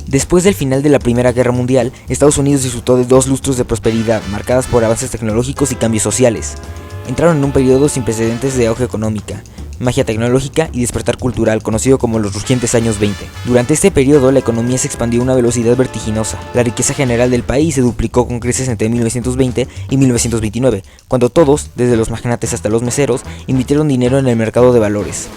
Después del final de la Primera Guerra Mundial, Estados Unidos disfrutó de 2 lustros de prosperidad, marcadas por avances tecnológicos y cambios sociales. Entraron en un periodo sin precedentes de auge económica, magia tecnológica y despertar cultural, conocido como los rugientes años 20. Durante este periodo, la economía se expandió a una velocidad vertiginosa. La riqueza general del país se duplicó con creces entre 1920 y 1929, cuando todos, desde los magnates hasta los meseros, invirtieron dinero en el mercado de valores.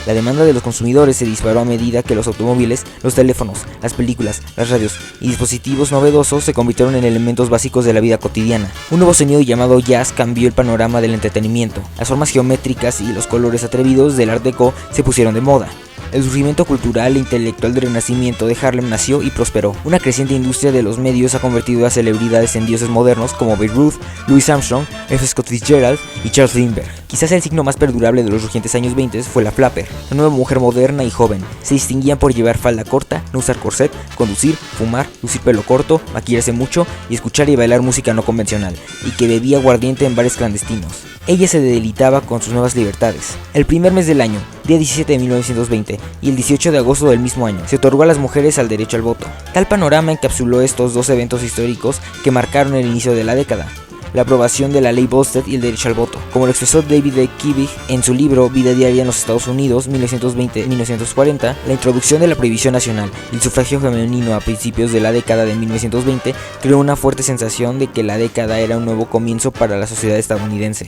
La demanda de los consumidores se disparó a medida que los automóviles, los teléfonos, las películas, las radios y dispositivos novedosos se convirtieron en elementos básicos de la vida cotidiana. Un nuevo sonido llamado jazz cambió el panorama del entretenimiento. Las formas geométricas y los colores atrevidos del Art Deco se pusieron de moda. El surgimiento cultural e intelectual del Renacimiento de Harlem nació y prosperó. Una creciente industria de los medios ha convertido a celebridades en dioses modernos como Babe Ruth, Louis Armstrong, F. Scott Fitzgerald y Charles Lindbergh. Quizás el signo más perdurable de los rugientes años 20 fue la flapper, una nueva mujer moderna y joven. Se distinguían por llevar falda corta, no usar corset, conducir, fumar, lucir pelo corto, maquillarse mucho y escuchar y bailar música no convencional, y que bebía aguardiente en bares clandestinos. Ella se deleitaba con sus nuevas libertades. El primer mes del año, día 17 de 1920, y el 18 de agosto del mismo año, se otorgó a las mujeres el derecho al voto. Tal panorama encapsuló estos 2 eventos históricos que marcaron el inicio de la década: la aprobación de la ley Volstead y el derecho al voto. Como lo expresó David E. Kibig en su libro Vida diaria en los Estados Unidos, 1920-1940, la introducción de la prohibición nacional y el sufragio femenino a principios de la década de 1920 creó una fuerte sensación de que la década era un nuevo comienzo para la sociedad estadounidense.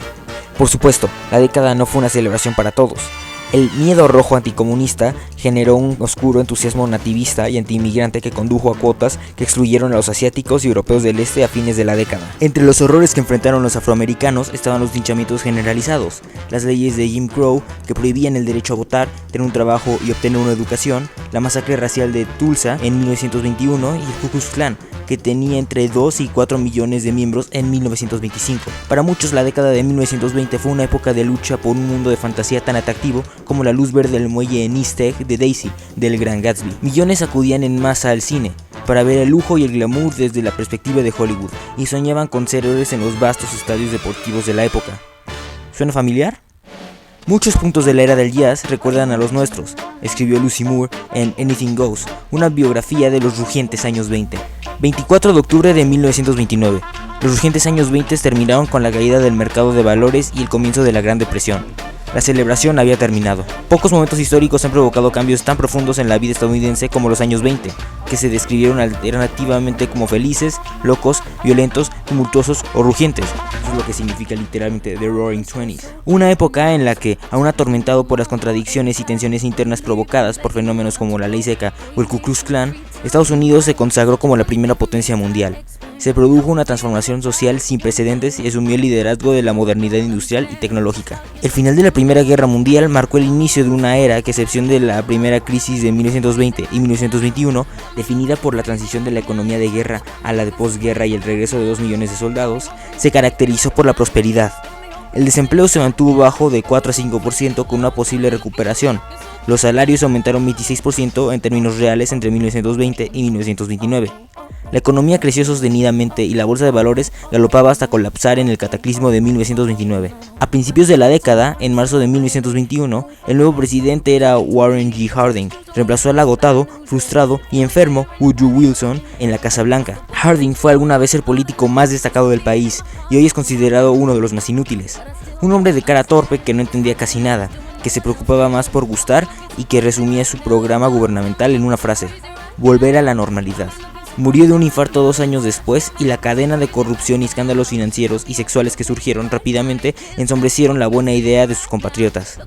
Por supuesto, la década no fue una celebración para todos. El miedo rojo anticomunista generó un oscuro entusiasmo nativista y antiinmigrante que condujo a cuotas que excluyeron a los asiáticos y europeos del este a fines de la década. Entre los horrores que enfrentaron los afroamericanos estaban los linchamientos generalizados, las leyes de Jim Crow que prohibían el derecho a votar, tener un trabajo y obtener una educación, la masacre racial de Tulsa en 1921 y el Ku Klux Klan, que tenía entre 2 y 4 millones de miembros en 1925. Para muchos, la década de 1920 fue una época de lucha por un mundo de fantasía tan atractivo como la luz verde del muelle en East Egg de Daisy, del Gran Gatsby. Millones acudían en masa al cine para ver el lujo y el glamour desde la perspectiva de Hollywood y soñaban con ser héroes en los vastos estadios deportivos de la época. ¿Suena familiar? Muchos puntos de la era del jazz recuerdan a los nuestros, escribió Lucy Moore en Anything Goes, una biografía de los rugientes años 20. 24 de octubre de 1929. Los rugientes años 20 terminaron con la caída del mercado de valores y el comienzo de la Gran Depresión. La celebración había terminado. Pocos momentos históricos han provocado cambios tan profundos en la vida estadounidense como los años 20, que se describieron alternativamente como felices, locos, violentos, tumultuosos o rugientes. Eso es lo que significa literalmente The Roaring Twenties. Una época en la que, aún atormentado por las contradicciones y tensiones internas provocadas por fenómenos como la ley seca o el Ku Klux Klan, Estados Unidos se consagró como la primera potencia mundial. Se produjo una transformación social sin precedentes y asumió el liderazgo de la modernidad industrial y tecnológica. El final de la Primera Guerra Mundial marcó el inicio de una era que, a excepción de la primera crisis de 1920 y 1921, definida por la transición de la economía de guerra a la de posguerra y el regreso de 2 millones de soldados, se caracterizó por la prosperidad. El desempleo se mantuvo bajo de 4 a 5% con una posible recuperación. Los salarios aumentaron 26% en términos reales entre 1920 y 1929. La economía creció sostenidamente y la bolsa de valores galopaba hasta colapsar en el cataclismo de 1929. A principios de la década, en marzo de 1921, el nuevo presidente era Warren G. Harding. Reemplazó al agotado, frustrado y enfermo Woodrow Wilson en la Casa Blanca. Harding fue alguna vez el político más destacado del país y hoy es considerado uno de los más inútiles. Un hombre de cara torpe que no entendía casi nada, que se preocupaba más por gustar y que resumía su programa gubernamental en una frase: volver a la normalidad. Murió de un infarto 2 años después y la cadena de corrupción y escándalos financieros y sexuales que surgieron rápidamente ensombrecieron la buena idea de sus compatriotas.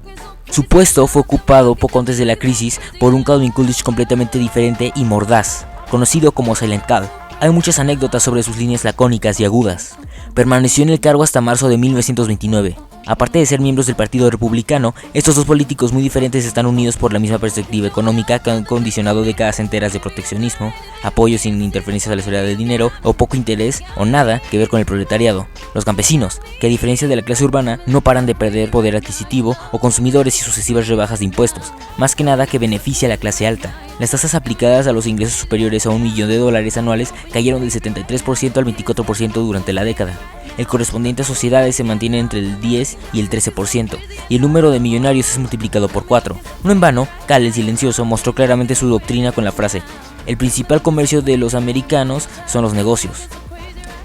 Su puesto fue ocupado poco antes de la crisis por un Calvin Coolidge completamente diferente y mordaz, conocido como Silent Cal. Hay muchas anécdotas sobre sus líneas lacónicas y agudas. Permaneció en el cargo hasta marzo de 1929. Aparte de ser miembros del Partido Republicano, estos 2 políticos muy diferentes están unidos por la misma perspectiva económica que han condicionado décadas enteras de proteccionismo, apoyo sin interferencias a la esfera del dinero o poco interés o nada que ver con el proletariado. Los campesinos, que a diferencia de la clase urbana no paran de perder poder adquisitivo o consumidores y sucesivas rebajas de impuestos, más que nada que beneficia a la clase alta. Las tasas aplicadas a los ingresos superiores a $1 millón anuales cayeron del 73% al 24% durante la década. El correspondiente a sociedades se mantiene entre el 10 y el 13%, y el número de millonarios es multiplicado por 4. No en vano, Cal el silencioso mostró claramente su doctrina con la frase: El principal comercio de los americanos son los negocios.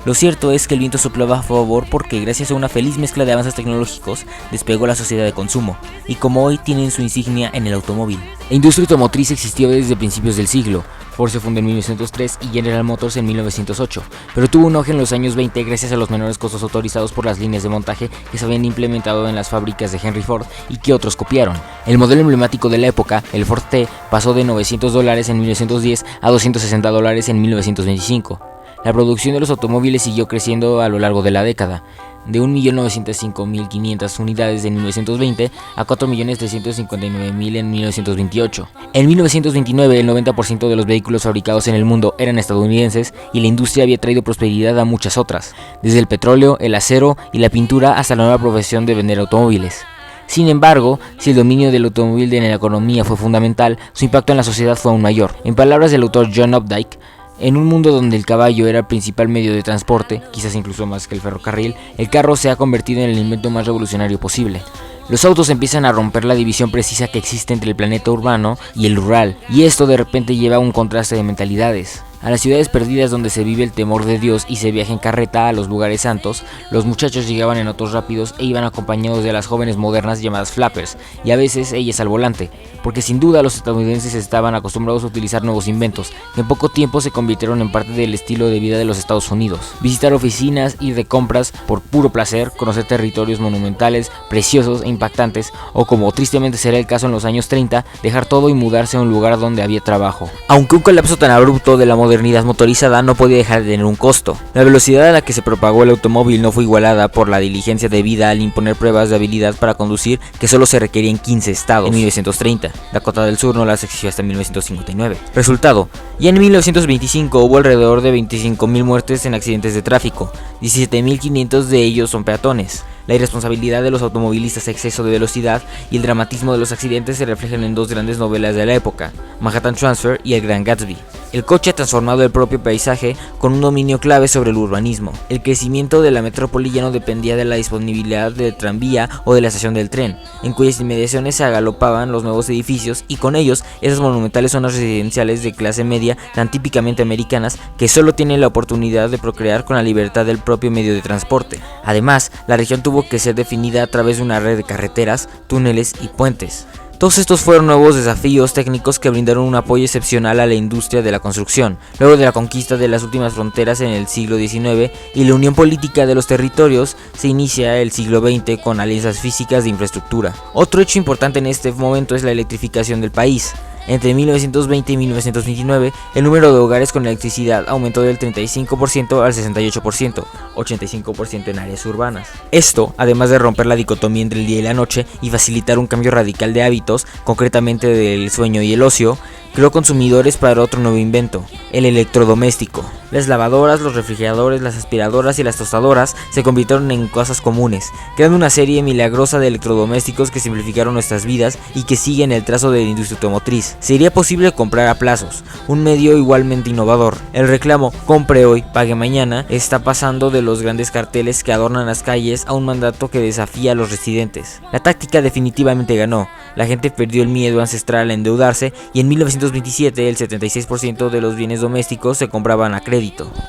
Lo cierto es que el viento soplaba a favor porque gracias a una feliz mezcla de avances tecnológicos despegó la sociedad de consumo, y como hoy tienen su insignia en el automóvil. La industria automotriz existió desde principios del siglo. Ford se fundó en 1903 y General Motors en 1908, pero tuvo un auge en los años 20 gracias a los menores costos autorizados por las líneas de montaje que se habían implementado en las fábricas de Henry Ford y que otros copiaron. El modelo emblemático de la época, el Ford T, pasó de $900 en 1910 a $260 en 1925. La producción de los automóviles siguió creciendo a lo largo de la década, de 1.905.500 unidades en 1920 a 4.359.000 en 1928. En 1929 el 90% de los vehículos fabricados en el mundo eran estadounidenses y la industria había traído prosperidad a muchas otras, desde el petróleo, el acero y la pintura hasta la nueva profesión de vender automóviles. Sin embargo, si el dominio del automóvil en la economía fue fundamental, su impacto en la sociedad fue aún mayor. En palabras del autor John Updike, en un mundo donde el caballo era el principal medio de transporte, quizás incluso más que el ferrocarril, el carro se ha convertido en el invento más revolucionario posible. Los autos empiezan a romper la división precisa que existe entre el planeta urbano y el rural, y esto de repente lleva a un contraste de mentalidades. A las ciudades perdidas donde se vive el temor de Dios y se viaja en carreta a los lugares santos, los muchachos llegaban en autos rápidos e iban acompañados de las jóvenes modernas llamadas flappers, y a veces ellas al volante, porque sin duda los estadounidenses estaban acostumbrados a utilizar nuevos inventos, que en poco tiempo se convirtieron en parte del estilo de vida de los Estados Unidos. Visitar oficinas, ir de compras por puro placer, conocer territorios monumentales, preciosos e impactantes, o como tristemente será el caso en los años 30, dejar todo y mudarse a un lugar donde había trabajo. Aunque un colapso tan abrupto de la modernidad motorizada no podía dejar de tener un costo. La velocidad a la que se propagó el automóvil no fue igualada por la diligencia debida al imponer pruebas de habilidad para conducir que solo se requería en 15 estados en 1930. Dakota del Sur no las exigió hasta 1959. Resultado, ya en 1925 hubo alrededor de 25.000 muertes en accidentes de tráfico, 17.500 de ellos son peatones. La irresponsabilidad de los automovilistas, exceso de velocidad y el dramatismo de los accidentes se reflejan en dos grandes novelas de la época, Manhattan Transfer y El Gran Gatsby. El coche ha transformado el propio paisaje con un dominio clave sobre el urbanismo. El crecimiento de la metrópoli ya no dependía de la disponibilidad del tranvía o de la estación del tren, en cuyas inmediaciones se agalopaban los nuevos edificios y con ellos esas monumentales zonas residenciales de clase media tan típicamente americanas que solo tienen la oportunidad de procrear con la libertad del propio medio de transporte. Además, la región tuvo que ser definida a través de una red de carreteras, túneles y puentes. Todos estos fueron nuevos desafíos técnicos que brindaron un apoyo excepcional a la industria de la construcción, luego de la conquista de las últimas fronteras en el siglo XIX y la unión política de los territorios, se inicia el siglo XX con alianzas físicas de infraestructura. Otro hecho importante en este momento es la electrificación del país. Entre 1920 y 1929, el número de hogares con electricidad aumentó del 35% al 68%, 85% en áreas urbanas. Esto, además de romper la dicotomía entre el día y la noche y facilitar un cambio radical de hábitos, concretamente del sueño y el ocio, creó consumidores para otro nuevo invento, el electrodoméstico. Las lavadoras, los refrigeradores, las aspiradoras y las tostadoras se convirtieron en cosas comunes, creando una serie milagrosa de electrodomésticos que simplificaron nuestras vidas y que siguen el trazo de la industria automotriz. Sería posible comprar a plazos, un medio igualmente innovador. El reclamo "compre hoy, pague mañana" está pasando de los grandes carteles que adornan las calles a un mandato que desafía a los residentes. La táctica definitivamente ganó, la gente perdió el miedo ancestral a endeudarse y en 1927 el 76% de los bienes domésticos se compraban a crédito.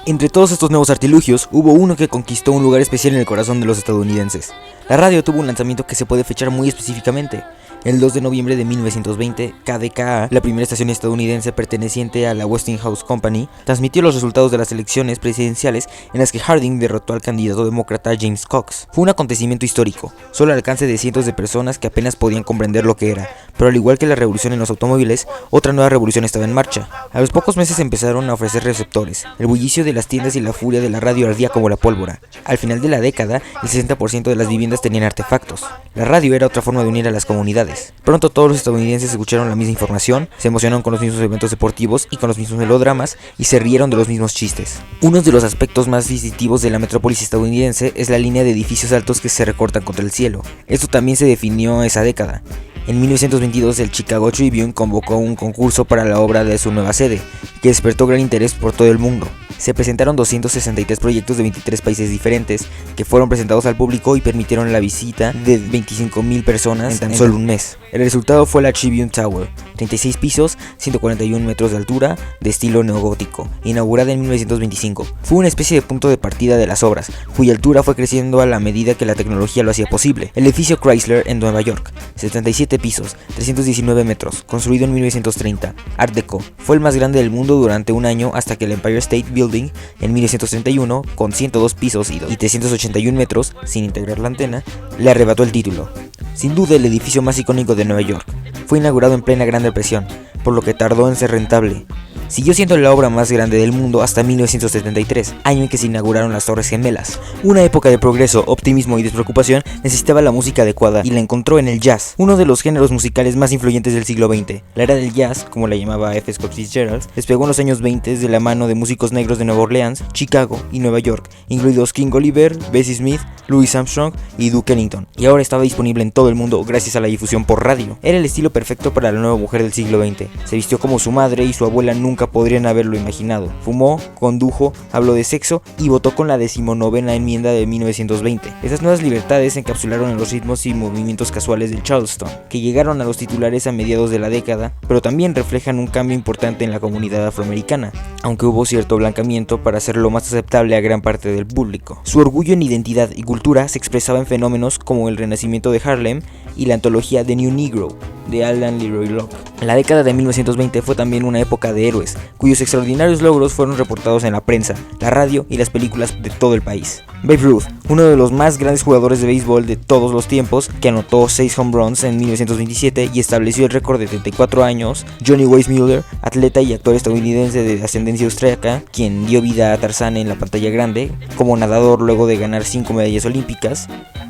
Entre todos estos nuevos artilugios, hubo uno que conquistó un lugar especial en el corazón de los estadounidenses. La radio tuvo un lanzamiento que se puede fechar muy específicamente. El 2 de noviembre de 1920, KDKA, la primera estación estadounidense perteneciente a la Westinghouse Company, transmitió los resultados de las elecciones presidenciales en las que Harding derrotó al candidato demócrata James Cox. Fue un acontecimiento histórico, solo al alcance de cientos de personas que apenas podían comprender lo que era, pero al igual que la revolución en los automóviles, otra nueva revolución estaba en marcha. A los pocos meses empezaron a ofrecer receptores, el bullicio de las tiendas y la furia de la radio ardía como la pólvora. Al final de la década, el 60% de las viviendas tenían artefactos. La radio era otra forma de unir a las comunidades. Pronto todos los estadounidenses escucharon la misma información, se emocionaron con los mismos eventos deportivos y con los mismos melodramas y se rieron de los mismos chistes. Uno de los aspectos más distintivos de la metrópolis estadounidense es la línea de edificios altos que se recortan contra el cielo. Esto también se definió esa década. En 1922 el Chicago Tribune convocó un concurso para la obra de su nueva sede, que despertó gran interés por todo el mundo. Se presentaron 263 proyectos de 23 países diferentes, que fueron presentados al público y permitieron la visita de 25.000 personas en tan solo un mes. El resultado fue la Tribune Tower, 36 pisos, 141 metros de altura, de estilo neogótico, inaugurada en 1925. Fue una especie de punto de partida de las obras, cuya altura fue creciendo a la medida que la tecnología lo hacía posible. El edificio Chrysler en Nueva York, 77 pisos, 319 metros, construido en 1930, Art Deco, fue el más grande del mundo durante un año hasta que el Empire State Building en 1931, con 102 pisos y 381 metros, sin integrar la antena, le arrebató el título. Sin duda el edificio más icónico de Nueva York. Fue inaugurado en plena Gran Depresión, por lo que tardó en ser rentable. Siguió siendo la obra más grande del mundo hasta 1973, año en que se inauguraron las Torres Gemelas. Una época de progreso, optimismo y despreocupación necesitaba la música adecuada y la encontró en el jazz, uno de los géneros musicales más influyentes del siglo XX. La era del jazz, como la llamaba F. Scott Fitzgerald, despegó en los años 20 de la mano de músicos negros de Nueva Orleans, Chicago y Nueva York, incluidos King Oliver, Bessie Smith, Louis Armstrong y Duke Ellington, y ahora estaba disponible en todo el mundo gracias a la difusión por radio. Era el estilo perfecto para la nueva mujer del siglo XX. Se vistió como su madre y su abuela nunca podrían haberlo imaginado. Fumó, condujo, habló de sexo y votó con la 19ª enmienda de 1920. Esas nuevas libertades se encapsularon en los ritmos y movimientos casuales del Charleston, que llegaron a los titulares a mediados de la década, pero también reflejan un cambio importante en la comunidad afroamericana, aunque hubo cierto blancamiento para hacerlo más aceptable a gran parte del público. Su orgullo en identidad y cultura se expresaba en fenómenos como el renacimiento de Harlem y la antología The New Negro de Alan Leroy Locke. La década de 1920 fue también una época de héroes, cuyos extraordinarios logros fueron reportados en la prensa, la radio y las películas de todo el país. Babe Ruth, uno de los más grandes jugadores de béisbol de todos los tiempos, que anotó 6 home runs en 1927 y estableció el récord de 34 años. Johnny Weissmuller, atleta y actor estadounidense de ascendencia austríaca, quien dio vida a Tarzán en la pantalla grande, como nadador luego de ganar 5 medallas olímpicas.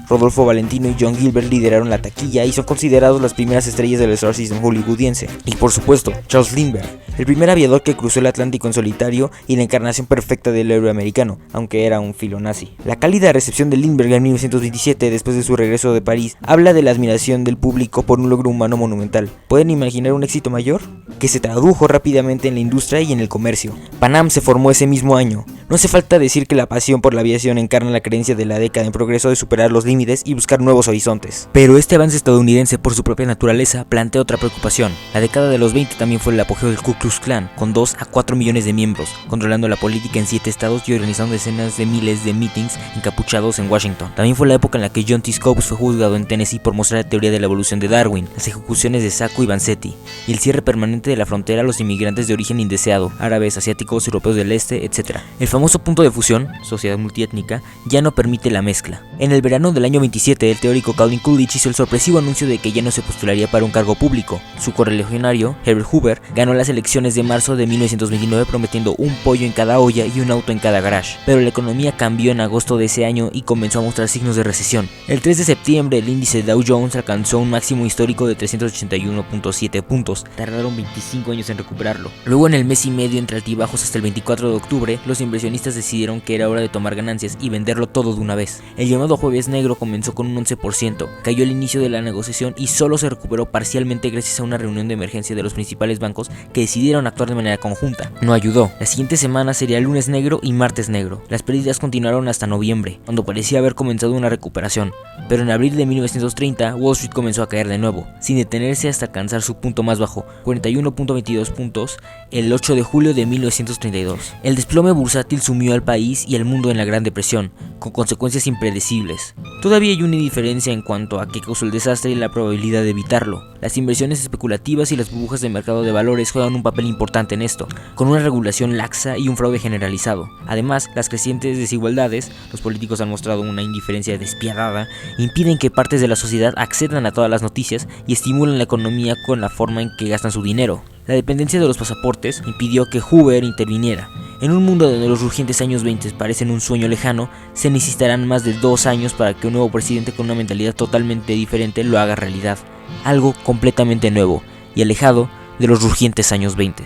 Rodolfo Valentino y John Gilbert lideraron la taquilla y son considerados las primeras estrellas del Star System hollywoodiense. Y por supuesto, Charles Lindbergh, el primer aviador que cruzó el Atlántico en solitario y la encarnación perfecta del héroe americano, aunque era un filonazi. La cálida recepción de Lindbergh en 1927, después de su regreso de París, habla de la admiración del público por un logro humano monumental. ¿Pueden imaginar un éxito mayor? Que se tradujo rápidamente en la industria y en el comercio. Pan Am se formó ese mismo año. No hace falta decir que la pasión por la aviación encarna la creencia de la década en progreso de superar los límites y buscar nuevos horizontes. Pero este avance estadounidense, por su propia naturaleza, plantea otra preocupación. La década de los 20 también fue el apogeo del Ku Klux Klan, con 2 a 4 millones de miembros, controlando la política en 7 estados y organizando decenas de miles de meetings encapuchados en Washington. También fue la época en la que John T. Scopes fue juzgado en Tennessee por mostrar la teoría de la evolución de Darwin, las ejecuciones de Sacco y Vanzetti, y el cierre permanente de la frontera a los inmigrantes de origen indeseado, árabes, asiáticos, europeos del este, etc. El famoso punto de fusión, sociedad multiétnica, ya no permite la mezcla. En el verano del año 27, el teórico Calvin Coolidge hizo el sorpresivo anuncio de que ya no se postularía para un cargo público. Su correligionario, Herbert Hoover, ganó las elecciones de marzo de 1929 prometiendo un pollo en cada olla y un auto en cada garage. Pero la economía cambió en agosto de ese año y comenzó a mostrar signos de recesión. El 3 de septiembre, el índice Dow Jones alcanzó un máximo histórico de 381.7 puntos. Tardaron 25 años en recuperarlo. Luego, en el mes y medio entre altibajos hasta el 24 de octubre, los inversionistas decidieron que era hora de tomar ganancias y venderlo todo de una vez. El llamado Jueves Negro comenzó con un 11%, cayó al inicio de la negociación y solo se recuperó parcialmente gracias a una reunión de emergencia de los principales bancos que decidieron actuar de manera conjunta. No ayudó. La siguiente semana sería Lunes Negro y Martes Negro. Las pérdidas continuaron hasta noviembre, cuando parecía haber comenzado una recuperación, pero en abril de 1930 Wall Street comenzó a caer de nuevo, sin detenerse hasta alcanzar su punto más bajo, 41.22 puntos, el 8 de julio de 1932. El desplome bursátil sumió al país y al mundo en la Gran Depresión, con consecuencias impredecibles. Todavía hay una diferencia en cuanto a qué causó el desastre y la probabilidad de evitarlo. Las inversiones especulativas y las burbujas de mercado de valores juegan un papel importante en esto, con una regulación laxa y un fraude generalizado. Además, las crecientes desigualdades, los políticos han mostrado una indiferencia despiadada, impiden que partes de la sociedad accedan a todas las noticias y estimulan la economía con la forma en que gastan su dinero. La dependencia de los pasaportes impidió que Hoover interviniera. En un mundo donde los rugientes años 20 parecen un sueño lejano, se necesitarán más de 2 años para que un nuevo presidente con una mentalidad totalmente diferente lo haga realidad. Algo completamente nuevo y alejado de los rugientes años 20.